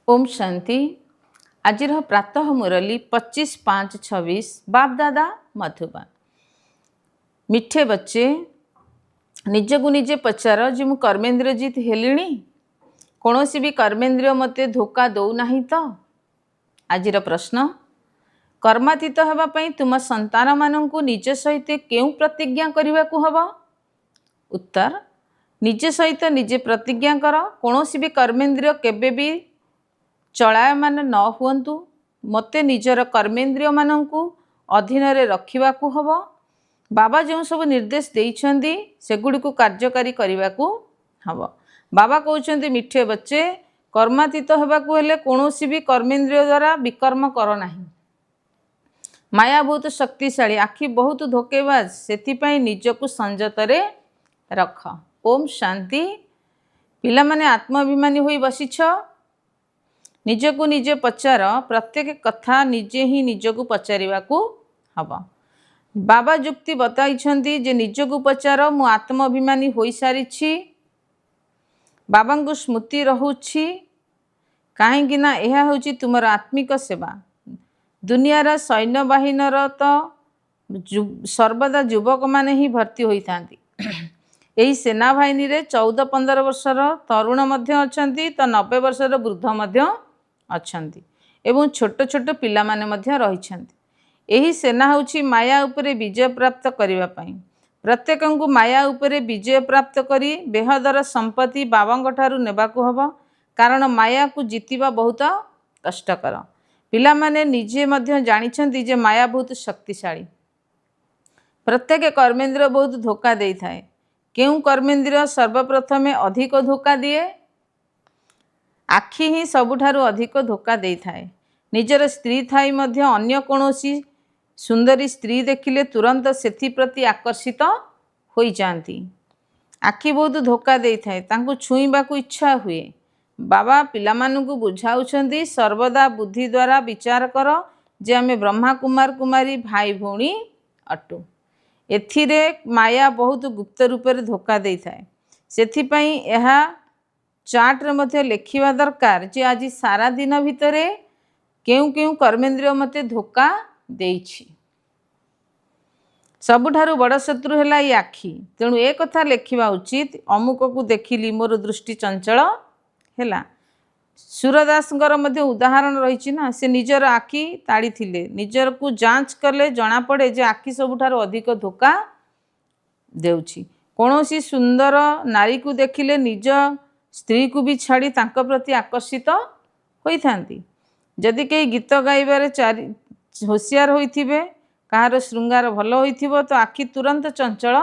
ओम शांति। आज प्रातः मुरली 25/5/26 बाप दादा मधुबन। मिठे बच्चे निजकु निजे पचार जे मु कर्मेंद्रिय जीत हेलिणी, कौन सी भी कर्मेंद्रिय मते धोखा दौ नहीं तो। आज प्रश्न, कर्मातीत होगापी तुम संतान मानू निज सहित क्यों प्रतिज्ञा करने को हब? उत्तर, निज सहित निजे प्रतिज्ञा कर कौन सी भी कर्मेंद्रिय केबे भी चलायमान न हुंतु। मते निजर कर्मेंद्रिय मानू अधीन रखा हब। बाबा जो सब निर्देश देइछन्ति सेगुड़ी को कार्यकारी करने को हब। बाबा कहते मिठे बच्चे कर्मातीत होगाकू हेले कौनसी भी कर्मेंद्रिय द्वारा विकर्म कर नहीं। माया बहुत शक्तिशाली, आखि बहुत धोकेबाज, से निजकू संजतरे रख। ओम शांति। पिला माने आत्माभिमानी होई बसिछ, निजकू निजे पचार, प्रत्येक कथा निजे ही निजकू पचारिबा को हब। बाबा जुक्ति बताइछन्ति जे निजकू पचार, मु आत्माभिमानी होई सारिछि। बाबा को स्मृति रहुछि कहीं ना यह होछि तुमर आत्मिक सेवा। दुनियार सैन्य बाहिनीर तो सर्वदा युवक माने ही भर्ती होइथांती। यही सेना बाहिनी रे 14-15 वर्षर तरुण मध्य अछंती, तो 90 वर्षर वृद्ध मध्य अछंती एवं छोट छोट पिला माने मध्य रहिछंती। यही सेना होछि माया उपरे विजय प्राप्त करिवा पई। प्रत्येकंकु माया उपरे विजय प्राप्त करी बेहदर संपत्ति बाबांग ठारू नेबाकू हब, कारण माया को जीतिबा बहुत कष्टकर। पिला माने निजे मध्य जानिछंती जे माया बहुत शक्तिशाली। प्रत्येक कर्मेंद्रिय बहुत धोखा देई थाए। केउ कर्मेंद्रिय सर्वप्रथमे अधिक धोखा दिए? आखि ही सबुठारु अधिक धोखा देई थाए। निजर स्त्री थाई मध्य अन्य कोनोसी सुंदरी स्त्री देखिले तुरंत सेथि प्रति आकर्षित होई जांती। आखि बहुत धोखा देई थाए, तांको छुईबाकू इच्छा हुए। बाबा पिलामानंकु बुझाउछंती सर्वदा बुद्धि द्वारा विचार कर जे आमे ब्रह्मा कुमार कुमारी भाई भौणी अटु। एथिरे माया बहुत गुप्त रूप से धोखा दे थाए। सेथिपई यह चार्ट रे मध्य लिखिबा दरकार जे आज सारा दिन भितरे केउ केउ कर्मेंद्रिय मते धोखा देइछि। सबुठारु बड़ शत्रु हैला ई आखि। तेणु ए कथा लिखिबा उचित, अमुक को देखिली मोर दृष्टि चंचल हैला। सूरदासंकर मध्य उदाहरण रही ना, से निजर आखि ताड़ी थिले, निजर को जांच कले जना पड़े जे आखि सबुठारु अधिक धोखा देउछि। कौनसी सुंदर नारी को देखिले निज स्त्री को भी छाड़ी तांको प्रति आकर्षित होई थांती। जदि कई गीत गाइबारे होशियार होइथिबे, कहार श्रृंगार भल होइथिबो, तो आखि तुरंत चंचल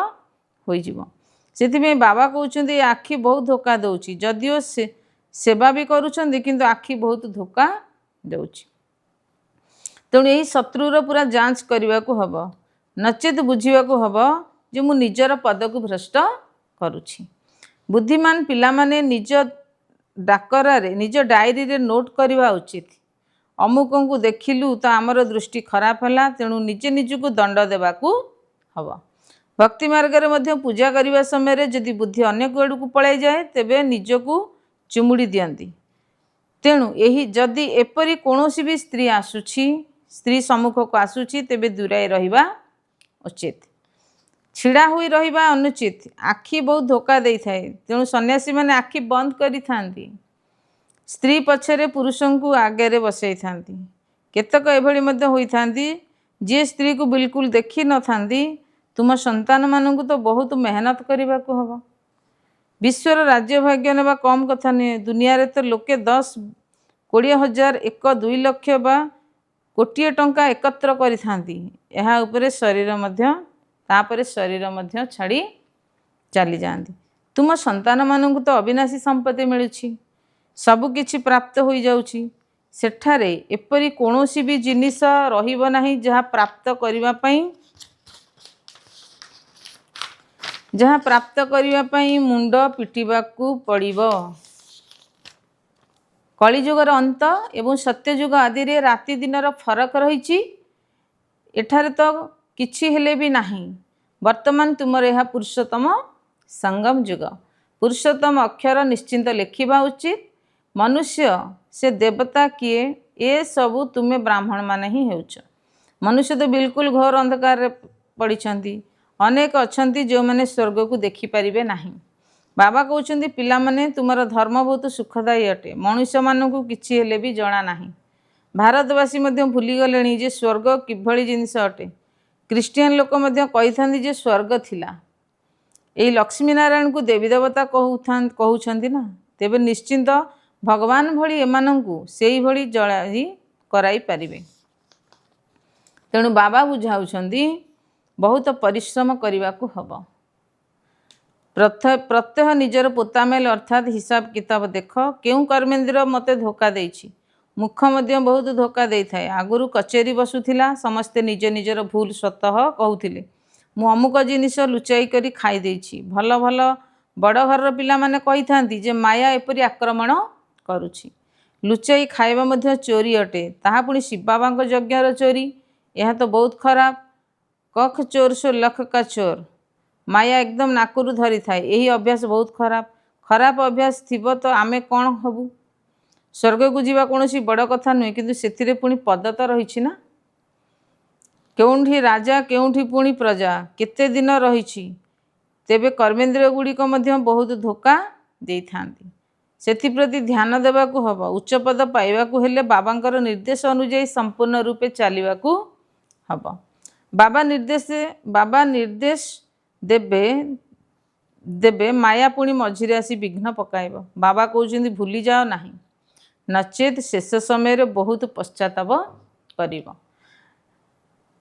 होई जिवो। सेथिबे बाबा कहउछन्ती आखि बहुत धोखा दउछि। जदिओ से सेवा भी करुछन्ती किंतु आखि बहुत धोखा दउछि। तेणु यही शत्रुर पूरा जांच करने को हब, नचेत बुझा हब जे मु निजर पद को भ्रष्ट करुछि। बुद्धिमान पिला माने निज डाकरारे निज डायरी रे नोट करवा उचित। अमुक को देखिलु तो आमर दृष्टि खराब है, तेणु निजे निजको दंड देवाकू हब। भक्ति मार्ग रे मध्य पूजा करने समय जदि बुद्धि अन्य कुआड़ को पलाई जाए तेबे निजको चुमुड़ी दियंती। तेणु यही जदि एपरी कौनसी भी स्त्री आसुछि, स्त्री सम्मुख को आसुछि, तेबे दूराई रहिबा उचित। छिड़ा हुई रहिबा अनुचित। आखि बहुत धोखा दे थाए, तेणु सन्यासी माने आखि बंद करि थांती। स्त्री पछरे पुरुषों को आगे रे बसई थांती। केतक एभली मध्य होई थांती जे स्त्री को बिल्कुल देखी न थांती। तुम संतान मानू तो बहुत मेहनत करने को हब। विश्वर राज्य भाग्य नेबा कम कथा नुहे। दुनिया रे तो लोके 10-20 हजार 1-2 लक्ष बा कोटिए टंका एकत्र करि थांती। एहा उपरे शरीर मध्य तापरे शरीर मध्य छाड़ी चली जाती। तुम संतान मानू तो अविनाशी संपत्ति मिलुछि, सबु किछि प्राप्त हो जाउछि। सेठारे एपरी कोनोसी भी जिनिस रहिबो नाही जहा प्राप्त करिवा पई मुंड पिटिबाकू पड़िबो। कलिजुगर अंत एवं सत्यजुग आदि रे राति दिनर फरक रही। एठारे तो किछि हेले भी नाही। वर्तमान तुमर यह पुरुषोत्तम संगम जुग। पुरुषोत्तम अक्षर निश्चिंत लिखिबा उचित। मनुष्य से देवता किए ए सबू तुमे ब्राह्मण मान ही हेउछ। मनुष्य तो बिल्कुल घोर अंधकार पड़िछंती। अनेक अछंती जो मैंने स्वर्ग को देखी पारिबे नहीं। बाबा कहउछंती पिला माने तुमर धर्म बहुत सुखदायी अटे, मनुष्य मानकु किछि हेले भी जणा नाही। भारतवासी मध्य भूली गलेनी जे स्वर्ग किभଳି जिनिस अटे। क्रिश्चियन लोक मध्य कहिथांती जे स्वर्ग थिला। एई लक्ष्मी नारायण को देवी देवता कहउछंती ना, तेबे निश्चिंत भगवान भଳି एमानंकु सेई भଳି जळाई कराई पारिबे। तेणु बाबा बुझाउछंती बहुत परिश्रम करने हब। प्रत्यह निजर पोतामेल अर्थात हिसाब किताब देख क्यों कर्मेंद्र मते धोखा देछि। मुख मध्य बहुत धोखा दे थाए। आगुरु कचेरी बसुथिला, समस्ते निज निजर भूल स्वतः कहूथिले मु अमुक जिनिस लुचाई करी खाई देछि। भल भल बड़ घर पिला माने कहि थांती जे माया एपरि आक्रमण करुछि। लुचाई खाइबा मध्य चोरी अटे, ताहा पुणी शिव बाबांको यज्ञर चोरी। यह तो बहुत खराब। कख चोर सो लख का चोर। माया एकदम नाकुरु धरी थाए। यही अभ्यास बहुत खराब। खराब अभ्यास थिबो तो आमे कौन हबु। स्वर्ग को जीवा कौनसी बड़ कथा नुहे, किंतु सेथिरे पुणी पद तो रही ना। केउंठी राजा केउंठी पुणी प्रजा केते दिन रही। तेबे कर्मेंद्रिय गुड़िक मध्य बहुत धोखा दे थांती। सेथिप्रति ध्यान देवाकू हब। उच्च पद पाइबाकू हेले बाबांकर निर्देश अनुଯାयी संपूर्ण रूपे चलिबाकू हब। बाबा निर्देश देबे माया पुणी मझिरे आसी विघ्न पकाइब। बाबा कहउछंती भूली जाओ नहीं, नचेत शेष समय रे बहुत पश्चाताप करिब।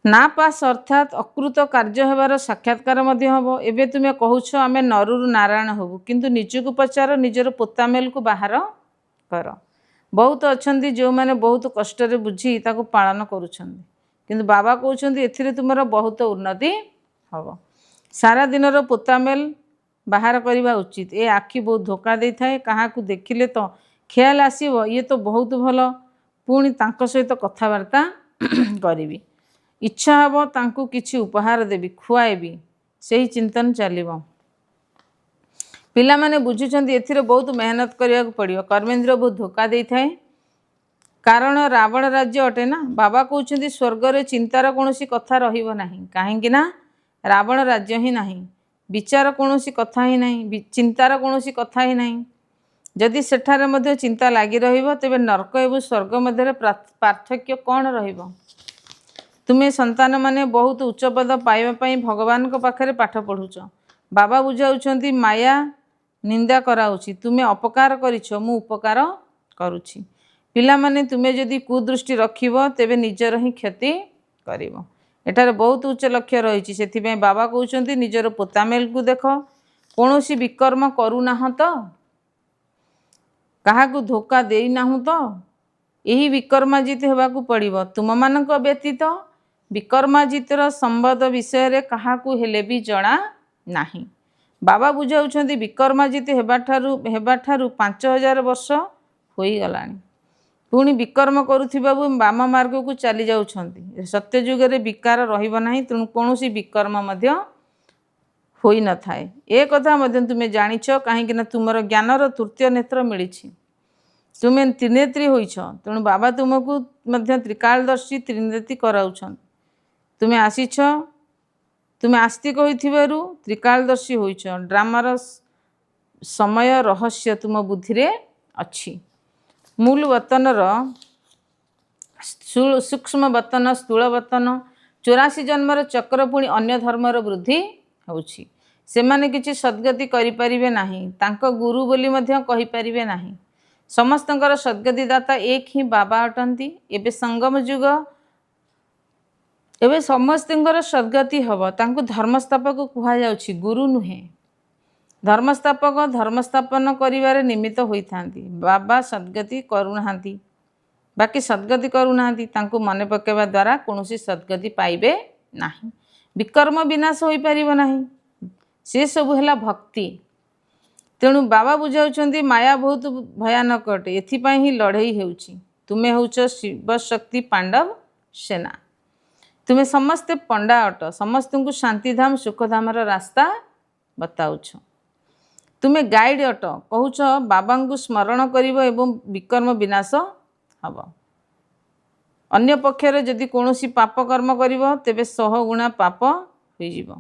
ना पास अर्थात अकृत कार्य हेबार साक्षात्कार मध्य हब। एबे तुमे कहूछ आमे नरुरु नारायण हबु, किंतु निजकु पचार निजर पोतामेल को बाहर कर। बहुत अछंती जो माने बहुत कष्ट रे बुझी ताको पालन करूछंती, किंतु बाबा कहउछंती एथिरे तुमर बहुत उन्नति हब। सारा दिनर पोतामेल बाहर करवा उचित। ए आखि बहुत धोखा दे थाए। काहाकू देखिले तो ख्याल आसीबो ये तो बहुत भल, पुणी तांको सहित कथबार्ता करिवि। इच्छा हब तांको किछि उपहार देवी, खुआएबी, सेही चिंतन चलिबो। पिला माने बुझुछंती एथिरे बहुत मेहनत करिया को पड़ियो। कर्मेंद्र बहुत धोखा दे थाए, कारण रावण राज्य अटे ना। बाबा कहउछंती स्वर्ग रे चिंतार कोनोसी कथा रहिबो नाही, काहेकि ना रावण राज्य ही नाही। विचार कोनोसी कथा ही नाही, चिंतार कोनोसी कथा ही नाही। जदि सेठारे मध्य चिंता लागी रहिबो तेबे नरक एवं स्वर्ग मध्य पार्थक्य कौन रहिबो। तुमे संतान माने बहुत उच्च पद पाइबा पई भगवान को पाखरे पाठ पढुछ। बाबा बुझाउछंती माया निंदा कराउछि, तुमे अपकार करिछ, मु उपकार करुछि। पिला माने तुमे जदि कुदृष्टि रखिबो तेबे निजर ही क्षति करिबो। एठारे बहुत उच्च लक्ष्य रही। से बाबा कहउछंती निजर पोतामेल को देख, कौनसी विकर्म करू नाह तो, काहाकू धोखा देई नाहु तो, यही विकर्माजित हेबाकू पड़िबो। तुम मानक व्यतीत विकर्माजितर संबंध विषय रे काहाकू हेले भी जणा नाही। बाबा बुझाउछंती विकर्माजित हेबाठारू 5000 वर्ष होई गलानी। पुणी विकर्म करुथिबा बाम मार्ग को चली जाउछंती। सत्य जुग रे विकार रहिबो नाही, तेणु कौनसी विकर्म मध्य होई न थाए। ए कथा मध्य तुमे जानिछ, काहेकि ना तुमर ज्ञानर तृतीय नेत्र मिलिछि। तुमे त्रिनेत्री होइछ, तेणु बाबा तुमको मध्य त्रिकालदर्शी त्रिनेत्री कराउछन। तुमे आसीछ, तुमे आस्तिक होइथिबारु त्रिकालदर्शी होइछ। ड्रामार समय रहस्य तुम बुद्धि रे अछि। मूल वतनर सूक्ष्म वतन, स्थूल वतन, 84 जन्मर चक्र, पुणी अन्य धर्मर वृद्धि होउछि। सेमाने किछि सद्गति करि परिबे नाही, तांको गुरु बोली मध्य कहि परिबे नाही। समस्तंकर सद्गति दाता एक ही बाबा अटंती। एबे संगम जुग, एबे समस्तंकर सद्गति हब। तांको धर्मस्थापक कुहा जाउछि, गुरु नुहे। धर्मस्थापक धर्मस्थापन करिवारे निमित्त होइथांती। बाबा सद्गति करुनाहांती, बाकी सद्गति करुनाहांती। तांको मने पकेबा द्वारा कोनोसी सद्गति पाइबे नाही। विकर्म विनाश होई परिबो नाही, से सब हेला भक्ति। तेणु बाबा बुझाउछंती माया बहुत भयानक अटे, एथिपाई ही लड़ई हेउछि। तुमे होउछ शिव शक्ति पांडव सेना। तुमे समस्ते पंडा अट, समस्तंकु शांतिधाम सुखधामर रास्ता बताउछ। ତୁମେ ଗାଇଡ଼ ଅଟ, କହୁଛ ବାବାଙ୍କୁ ସ୍ମରଣ କରିବ ଏବଂ ବିକର୍ମ ବିନାଶ ହେବ। ଅନ୍ୟ ପକ୍ଷରେ ଯଦି କୌଣସି ପାପ କର୍ମ କରିବ ତେବେ 100 ଗୁଣା ପାପ ହୋଇଯିବ।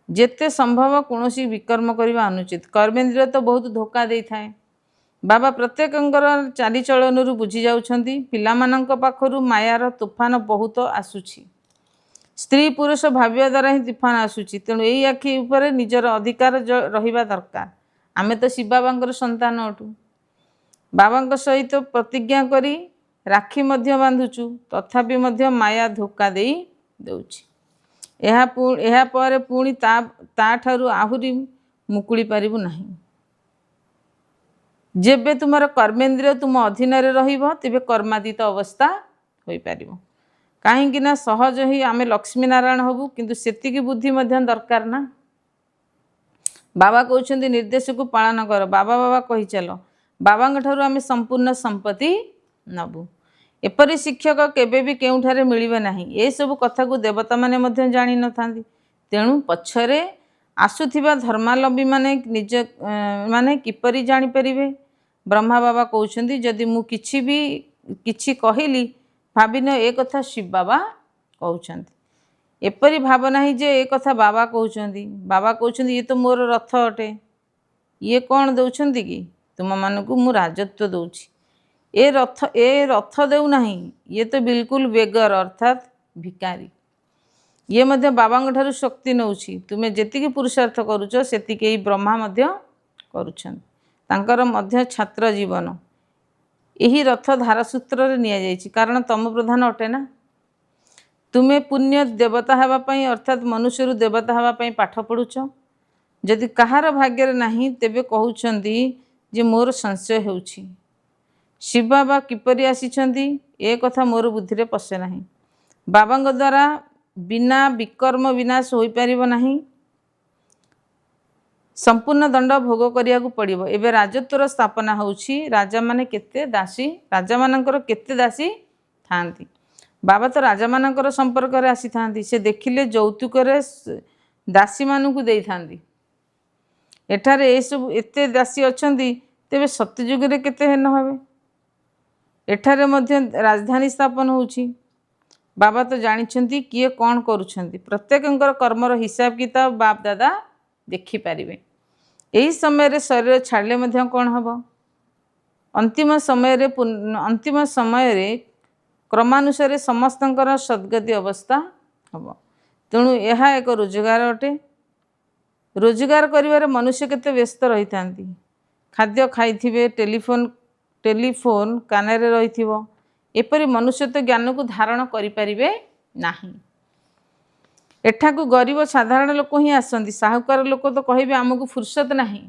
ଯେତେ ସମ୍ଭବ କୌଣସି ବିକର୍ମ କରିବା ଅନୁଚିତ। କର୍ମେନ୍ଦ୍ରିୟ ତ ବହୁତ ଧୋକା ଦେଇଥାଏ। ବାବା ପ୍ରତ୍ୟେକଙ୍କର ଚାଲିଚଳନରୁ ବୁଝି ଯାଉଛନ୍ତି ପିଲାମାନଙ୍କ ପାଖରୁ ମାୟାର ତୋଫାନ ବହୁତ ଆସୁଛି। ସ୍ତ୍ରୀ ପୁରୁଷ ଭାବିବା ଦ୍ୱାରା ହିଁ ତୋଫାନ ଆସୁଛି। ତେଣୁ ଏଇ ଆଖି ଉପରେ ନିଜର ଅଧିକାର ରହିବା ଦରକାର। ଆମେ ତ ଶିବ ବାବାଙ୍କର ସନ୍ତାନ ଅଟୁ। ବାବାଙ୍କ ସହିତ ପ୍ରତିଜ୍ଞା କରି ରାକ୍ଷୀ ମଧ୍ୟ ବାନ୍ଧୁଛୁ, ତଥାପି ମଧ୍ୟ ମାୟା ଧୋକା ଦେଇ ଦେଉଛି। ଏହା ପରେ ପୁଣି ତାଠାରୁ ଆହୁରି ମୁକୁଳି ପାରିବୁ ନାହିଁ। ଯେବେ ତୁମର କର୍ମେନ୍ଦ୍ରିୟ ତୁମ ଅଧୀନରେ ରହିବ ତେବେ କର୍ମାତୀତ ଅବସ୍ଥା ହୋଇପାରିବ। କାହିଁକି ନା ସହଜ ହିଁ ଆମେ ଲକ୍ଷ୍ମୀ ନାରାୟଣ ହେବୁ, କିନ୍ତୁ ସେତିକି ବୁଦ୍ଧି ମଧ୍ୟ ଦରକାର ନା। ବାବା କହୁଛନ୍ତି ନିର୍ଦ୍ଦେଶକୁ ପାଳନ କର, ବାବା ବାବା କହିଚାଲ। ବାବାଙ୍କ ଠାରୁ ଆମେ ସମ୍ପୂର୍ଣ୍ଣ ସମ୍ପତ୍ତି ନେବୁ। ଏପରି ଶିକ୍ଷକ କେବେ ବି କେଉଁଠାରେ ମିଳିବେ ନାହିଁ। ଏସବୁ କଥାକୁ ଦେବତାମାନେ ମଧ୍ୟ ଜାଣିନଥାନ୍ତି। ତେଣୁ ପଛରେ ଆସୁଥିବା ଧର୍ମାଲମ୍ବୀମାନେ ମାନେ କିପରି ଜାଣିପାରିବେ? ବ୍ରହ୍ମା ବାବା କହୁଛନ୍ତି ଯଦି ମୁଁ କିଛି କହିଲି ଭାବିନ ଏ କଥା ଶିବ ବାବା କହୁଛନ୍ତି। ଏପରି ଭାବ ନାହିଁ ଯେ ଏ କଥା ବାବା କହୁଛନ୍ତି। ବାବା କହୁଛନ୍ତି ଇଏ ତ ମୋର ରଥ ଅଟେ। ଇଏ କ'ଣ ଦେଉଛନ୍ତି କି? ତୁମମାନଙ୍କୁ ମୁଁ ରାଜତ୍ୱ ଦେଉଛି। ଏ ରଥ ଦେଉନାହିଁ। ଇଏ ତ ବିଲକୁଲ ବେଗର ଅର୍ଥାତ୍ ଭିକାରୀ। ଇଏ ମଧ୍ୟ ବାବାଙ୍କ ଠାରୁ ଶକ୍ତି ନେଉଛି। ତୁମେ ଯେତିକି ପୁରୁଷାର୍ଥ କରୁଛ ସେତିକି ଏଇ ବ୍ରହ୍ମା ମଧ୍ୟ କରୁଛନ୍ତି। ତାଙ୍କର ମଧ୍ୟ ଛାତ୍ର ଜୀବନ ଏହି ରଥ ଧାରସୂତ୍ରରେ ନିଆଯାଇଛି, କାରଣ ତମ ପ୍ରଧାନ ଅଟେ ନା। ତୁମେ ପୁଣ୍ୟ ଦେବତା ହେବା ପାଇଁ ଅର୍ଥାତ୍ ମନୁଷ୍ୟରୁ ଦେବତା ହେବା ପାଇଁ ପାଠ ପଢ଼ୁଛ। ଯଦି କାହାର ଭାଗ୍ୟରେ ନାହିଁ ତେବେ କହୁଛନ୍ତି ଯେ ମୋର ସଂଶୟ ହେଉଛି। ଶିବ ବାବା କିପରି ଆସିଛନ୍ତି ଏ କଥା ମୋର ବୁଦ୍ଧିରେ ପଶେ ନାହିଁ। ବାବାଙ୍କ ଦ୍ୱାରା ବିନା ବିକର୍ମ ବିନାଶ ହୋଇପାରିବ ନାହିଁ। ସମ୍ପୂର୍ଣ୍ଣ ଦଣ୍ଡ ଭୋଗ କରିବାକୁ ପଡ଼ିବ। ଏବେ ରାଜତ୍ୱର ସ୍ଥାପନା ହେଉଛି। ରାଜାମାନଙ୍କର କେତେ ଦାସୀ ଥାଆନ୍ତି। ବାବା ତ ରାଜାମାନଙ୍କର ସମ୍ପର୍କରେ ଆସିଥାନ୍ତି। ସେ ଦେଖିଲେ ଯୌତୁକରେ ଦାସୀମାନଙ୍କୁ ଦେଇଥାନ୍ତି। ଏଠାରେ ଏସବୁ ଏତେ ଦାସୀ ଅଛନ୍ତି, ତେବେ ସତ୍ୟଯୁଗରେ କେତେ ହେନ ହେବେ। ଏଠାରେ ମଧ୍ୟ ରାଜଧାନୀ ସ୍ଥାପନ ହେଉଛି। ବାବା ତ ଜାଣିଛନ୍ତି କିଏ କ'ଣ କରୁଛନ୍ତି। ପ୍ରତ୍ୟେକଙ୍କର କର୍ମର ହିସାବ କିତାବ ବାପ ଦାଦା ଦେଖିପାରିବେ। ଏହି ସମୟରେ ଶରୀର ଛାଡ଼ିଲେ ମଧ୍ୟ କ'ଣ ହେବ? ଅନ୍ତିମ ସମୟରେ କ୍ରମାନୁସାରେ ସମସ୍ତଙ୍କର ସଦ୍ଗତି ଅବସ୍ଥା ହେବ। ତେଣୁ ଏହା ଏକ ରୋଜଗାର ଅଟେ। ରୋଜଗାର କରିବାରେ ମନୁଷ୍ୟ କେତେ ବ୍ୟସ୍ତ ରହିଥାନ୍ତି। ଖାଦ୍ୟ ଖାଇଥିବେ, ଟେଲିଫୋନ୍ କାନରେ ରହିଥିବ। ଏପରି ମନୁଷ୍ୟ ତ ଜ୍ଞାନକୁ ଧାରଣ କରିପାରିବେ ନାହିଁ। ଏଠାକୁ ଗରିବ ସାଧାରଣ ଲୋକ ହିଁ ଆସନ୍ତି। ସାହୁକାର ଲୋକ ତ କହିବେ ଆମକୁ ଫୁର୍ସତ ନାହିଁ।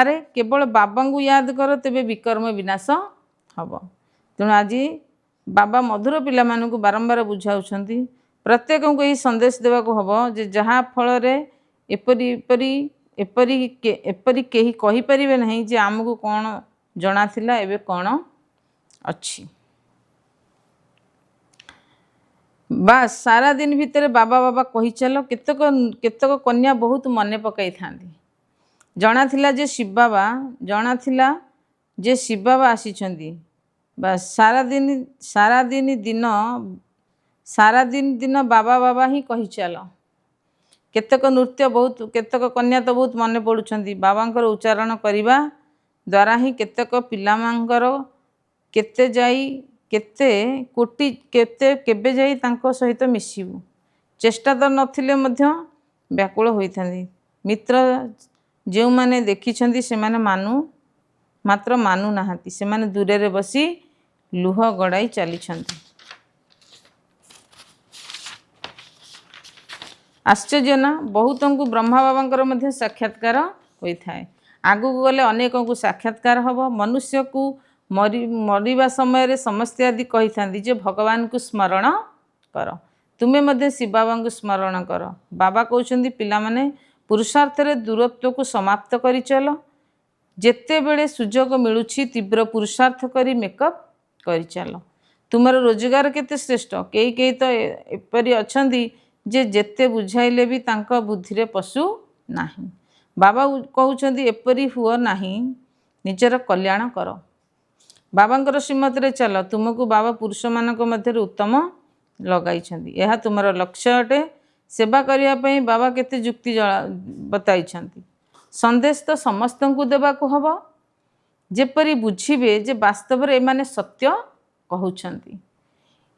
ଆରେ କେବଳ ବାବାଙ୍କୁ ୟାଦ କର, ତେବେ ବିକର୍ମ ବିନାଶ ହେବ। ତେଣୁ ଆଜି ବାବା ମଧୁର ପିଲାମାନଙ୍କୁ ବାରମ୍ବାର ବୁଝାଉଛନ୍ତି। ପ୍ରତ୍ୟେକଙ୍କୁ ଏହି ସନ୍ଦେଶ ଦେବାକୁ ହେବ ଯେ ଯାହା ଫଳରେ ଏପରି କେହି କହିପାରିବେ ନାହିଁ ଯେ ଆମକୁ କ'ଣ ଜଣାଥିଲା ଏବେ କ'ଣ ଅଛି। ବାସ୍ ସାରା ଦିନ ଭିତରେ ବାବା ବାବା କହିଚାଲ। କେତେକ କନ୍ୟା ବହୁତ ମନେ ପକାଇଥାନ୍ତି। ଜଣାଥିଲା ଯେ ଶିବ ବାବା ଆସିଛନ୍ତି। ବାସ୍ ସାରା ଦିନ ବାବା ବାବା ହିଁ କହିଚାଲ। କେତେକ କନ୍ୟା ତ ବହୁତ ମନେ ପଡ଼ୁଛନ୍ତି। ବାବାଙ୍କର ଉଚ୍ଚାରଣ କରିବା ଦ୍ୱାରା ହିଁ କେତେକ ପିଲାମାନଙ୍କର କେବେ ଯାଇ ତାଙ୍କ ସହିତ ମିଶିବୁ। ଚେଷ୍ଟା ତ ନଥିଲେ ମଧ୍ୟ ବ୍ୟାକୁଳ ହୋଇଥାନ୍ତି। ମିତ୍ର ଯେଉଁମାନେ ଦେଖିଛନ୍ତି ସେମାନେ ମାତ୍ର ମାନୁ ନାହାନ୍ତି। ସେମାନେ ଦୂରରେ ବସି ଲୁହ ଗଡ଼ାଇ ଚାଲିଛନ୍ତି। ଆଶ୍ଚର୍ଯ୍ୟ ନା? ବହୁତଙ୍କୁ ବ୍ରହ୍ମା ବାବାଙ୍କର ମଧ୍ୟ ସାକ୍ଷାତକାର ହୋଇଥାଏ। ଆଗକୁ ଗଲେ ଅନେକଙ୍କୁ ସାକ୍ଷାତକାର ହେବ। ମନୁଷ୍ୟକୁ ମରିବା ସମୟରେ ସମସ୍ତେ ଆଦି କହିଥାନ୍ତି ଯେ ଭଗବାନଙ୍କୁ ସ୍ମରଣ କର। ତୁମେ ମଧ୍ୟ ଶିବ ବାବାଙ୍କୁ ସ୍ମରଣ କର। ବାବା କହୁଛନ୍ତି ପିଲାମାନେ ପୁରୁଷାର୍ଥରେ ଦୂରତ୍ୱକୁ ସମାପ୍ତ କରିଚାଲ। ଯେତେବେଳେ ସୁଯୋଗ ମିଳୁଛି ତୀବ୍ର ପୁରୁଷାର୍ଥ କରି ମେକଅପ୍ କରିଚାଲ। ତୁମର ରୋଜଗାର କେତେ ଶ୍ରେଷ୍ଠ। କେହି ତ ଏପରି ଅଛନ୍ତି ଯେ ଯେତେ ବୁଝାଇଲେ ବି ତାଙ୍କ ବୁଦ୍ଧିରେ ପଶୁ ନାହିଁ। बाबा कहउछन्ति एपरि हुओ नाही, निजर कल्याण कर। बाबांकर श्रीमत रे चल, तुमको बाबा पुरुष मानक मध्य उत्तम लगाइछन्ति। यह तुमर लक्ष्य अटे। सेवा करिया पई बाबा केते जुक्ति बताइछन्ति। संदेश तो समस्त को देवा को हबो, जेपरि बुझिबे जे वास्तव रे एमाने सत्य कहउछन्ति।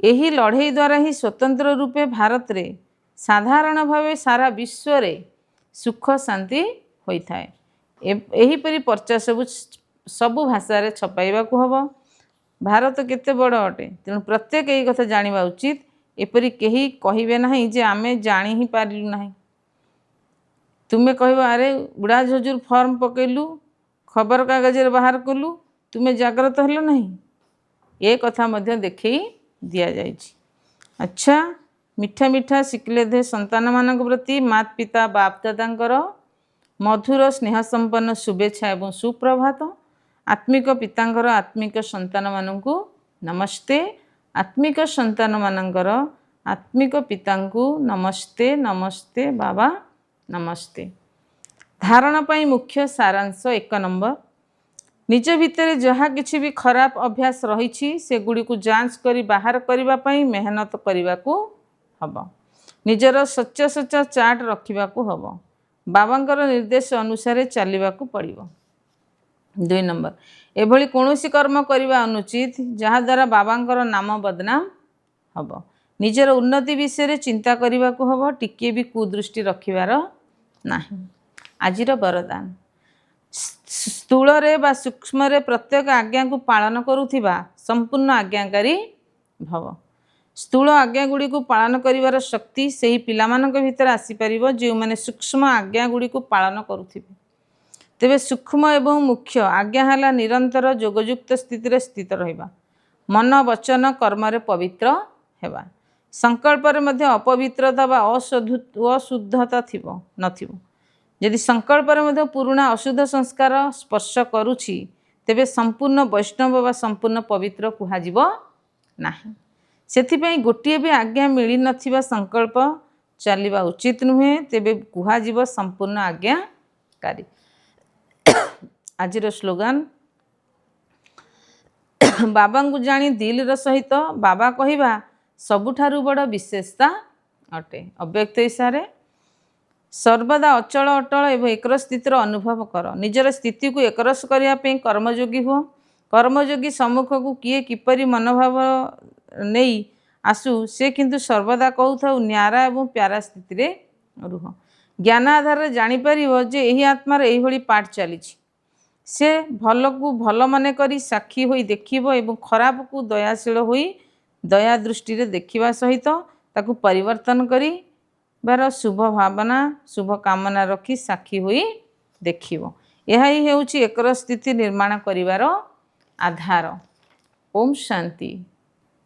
एही लड़ाई द्वारा ही स्वतंत्र रूपे भारत रे साधारण भावे सारा विश्व रे सुख शांति होता है। एहीपरि पर्चा सबु भाषा रे छपाइबा को हबो। भारत केते बड़ अटे, तेणु प्रत्येक यही कथा जानिबा उचित। एपरि केही कहिबे नाही जे आमे जानि ही पारिलु नाही। तुमे कहबो अरे उड़ा झजुर फॉर्म पकेलु, खबर कागज रे बाहर कलु, तुमे जागृत हलो नहीं, ए कथा मध्य देखई दिया जाइछि। अच्छा, मिठा मिठा शिखले दे संतान मानक प्रति मात पिता बाप दादांकर मधुर स्नेह संपन्न शुभेच्छा एवं सुप्रभात। आत्मिक पितांकर आत्मिक संतान मानकु नमस्ते। आत्मिक संतान मानकर आत्मिक पितांकु नमस्ते। नमस्ते बाबा, नमस्ते। धारणा पाई मुख्य सारांश 1 नंबर, निज भितर जहाँ किछि भी खराब अभ्यास रही से गुड़ी को जांच करी बाहर करबा पाई मेहनत करबा को हबो। निजर सच्चा सच्चा चार्ट रखिबा को हबो। बाबांकर निर्देश अनुसार चलवा को पड़िबो। 2 नंबर, एभली कौनसी कर्म करबा अनुचित जहा द्वारा बाबांकर नाम बदनाम हबो। निजर उन्नति विषय चिंता करबा को हबो, टिके भी कुदृष्टि रखिबार नाही। आजिर वरदान, स्थूल रे बा सूक्ष्म रे प्रत्येक आज्ञा को पालन करुथिबा संपूर्ण आज्ञाकारी भव। स्थूल आज्ञा गुड़ी को पालन करिवार शक्ति सही पिलामानक भितर आसी परिबो जे माने सूक्ष्म आज्ञा गुड़ी को पालन करुथिबे। तेबे सूक्ष्म एवं मुख्य आज्ञा हला निरंतर जोगयुक्त स्थिति रे स्थित रहिबा, मन वचन कर्म रे पवित्र हेबा। संकल्प रे मध्य अपवित्रता बा अशुद्धता थिबो नथिबो। यदि संकल्प रे मध्य पुराना अशुद्ध संस्कार स्पर्श करुछि तेबे संपूर्ण वैष्णव बा संपूर्ण पवित्र कुहाजिबो नाही। सेथिपई गोटिए भी आज्ञा मिली नथिबा संकल्प चलिबा उचित नुहे, तेबे कुहाजिबो संपूर्ण आज्ञाकारी। आजिर स्लोगान, बाबा को जानी दिल र सहित बाबा कहिबा सबुठारु बड़ विशेषता अटे। अव्यक्त इशारे सर्वदा अचल अटल एवं एकर स्थितिर अनुभव कर। निजर स्थिति को एकरस करिया पे कर्मयोगी हो। कर्मयोगी सम्मुख को किए किपरि मनोभाव नहीं आसु से किंतु सर्वदा कहूथाउ न्यारा एवं प्यारा स्थिति रे रुह। ज्ञान आधार जापर जे यही आत्मार यही पाठ चली से भल को भल मन करी साक्षी होई देखिबो एवं खराब को दयाशील होई दया दृष्टि रे देखिबा सहित ताकू परिवर्तन करी बार शुभ भावना शुभ कामना रखी साक्षी होई देखिबो। यह ही हेउची एकर स्थिति निर्माण करिवार आधार। ओम शांति।